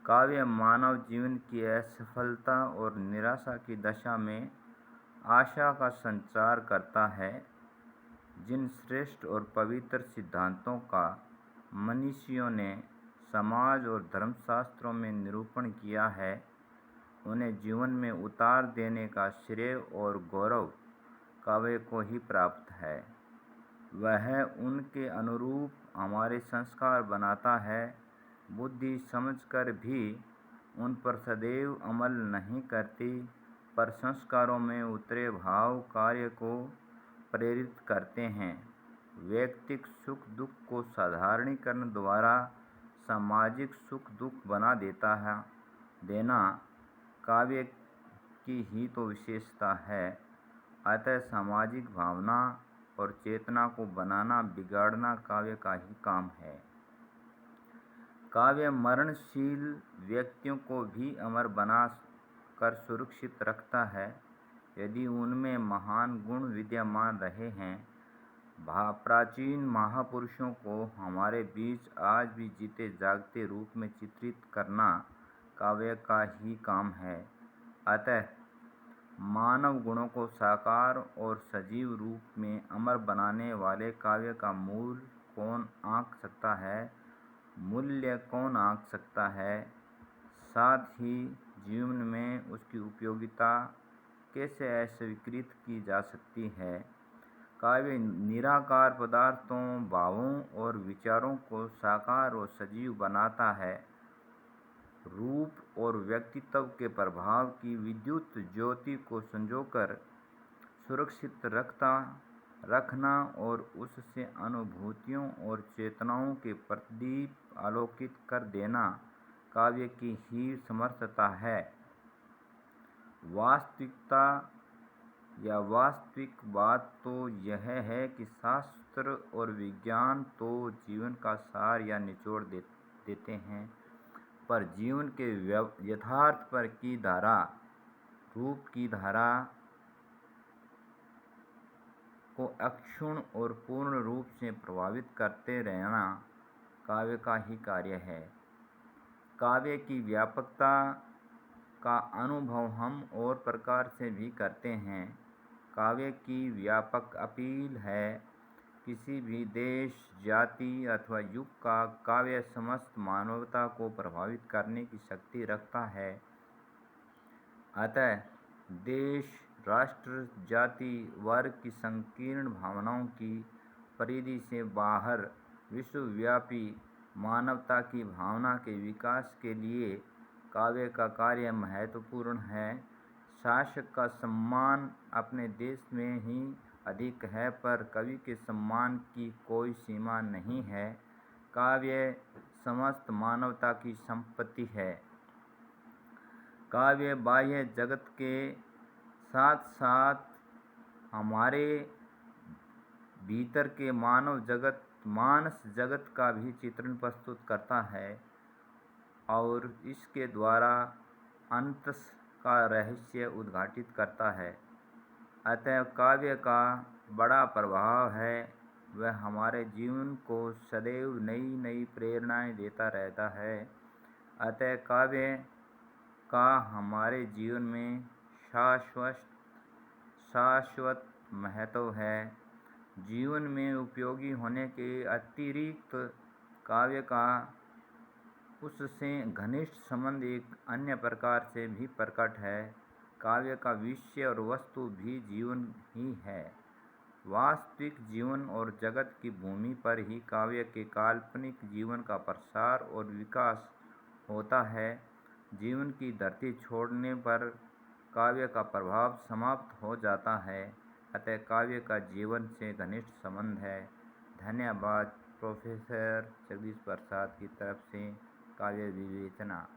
काव्य मानव जीवन की असफलता और निराशा की दशा में आशा का संचार करता है। जिन श्रेष्ठ और पवित्र सिद्धांतों का मनीषियों ने समाज और धर्मशास्त्रों में निरूपण किया है, उन्हें जीवन में उतार देने का श्रेय और गौरव काव्य को ही प्राप्त है। वह उनके अनुरूप हमारे संस्कार बनाता है। बुद्धि समझकर भी उन पर सदैव अमल नहीं करती, पर संस्कारों में उतरे भाव कार्य को प्रेरित करते हैं। वैयक्तिक सुख दुख को साधारणीकरण द्वारा सामाजिक सुख दुख बना देना काव्य की ही तो विशेषता है। अतः सामाजिक भावना और चेतना को बनाना बिगाड़ना काव्य का ही काम है। काव्य मरणशील व्यक्तियों को भी अमर बना कर सुरक्षित रखता है, यदि उनमें महान गुण विद्यमान रहे हैं। प्राचीन महापुरुषों को हमारे बीच आज भी जीते जागते रूप में चित्रित करना काव्य का ही काम है। अतः मानव गुणों को साकार और सजीव रूप में अमर बनाने वाले काव्य का मूल्य कौन आंक सकता है। साथ ही जीवन में उसकी उपयोगिता कैसे अस्वीकृत की जा सकती है। काव्य निराकार पदार्थों, भावों और विचारों को साकार और सजीव बनाता है। रूप और व्यक्तित्व के प्रभाव की विद्युत ज्योति को संजोकर सुरक्षित रखना और उससे अनुभूतियों और चेतनाओं के प्रदीप आलोकित कर देना काव्य की ही समर्थता है। वास्तविक बात तो यह है कि शास्त्र और विज्ञान तो जीवन का सार या निचोड़ देते हैं, पर जीवन के यथार्थ पर की धारा, रूप की धारा को अक्षुण्ण और पूर्ण रूप से प्रभावित करते रहना काव्य का ही कार्य है। काव्य की व्यापकता का अनुभव हम और प्रकार से भी करते हैं। काव्य की व्यापक अपील है। किसी भी देश, जाति अथवा युग का काव्य समस्त मानवता को प्रभावित करने की शक्ति रखता है। अतः देश, राष्ट्र, जाति, वर्ग की संकीर्ण भावनाओं की परिधि से बाहर विश्वव्यापी मानवता की भावना के विकास के लिए काव्य का कार्य महत्वपूर्ण है। शासक का सम्मान अपने देश में ही अधिक है, पर कवि के सम्मान की कोई सीमा नहीं है। काव्य समस्त मानवता की संपत्ति है। काव्य बाह्य जगत के साथ साथ हमारे भीतर के मानस जगत का भी चित्रण प्रस्तुत करता है और इसके द्वारा अनंत का रहस्य उद्घाटित करता है। अतः काव्य का बड़ा प्रभाव है। वह हमारे जीवन को सदैव नई नई प्रेरणाएं देता रहता है। अतः काव्य का हमारे जीवन में शाश्वत महत्व है। जीवन में उपयोगी होने के अतिरिक्त काव्य का उससे घनिष्ठ संबंध एक अन्य प्रकार से भी प्रकट है। काव्य का विषय और वस्तु भी जीवन ही है। वास्तविक जीवन और जगत की भूमि पर ही काव्य के काल्पनिक जीवन का प्रसार और विकास होता है। जीवन की धरती छोड़ने पर काव्य का प्रभाव समाप्त हो जाता है। अतः काव्य का जीवन से घनिष्ठ संबंध है। धन्यवाद। प्रोफेसर जगदीश प्रसाद की तरफ से काव्य विवेचना।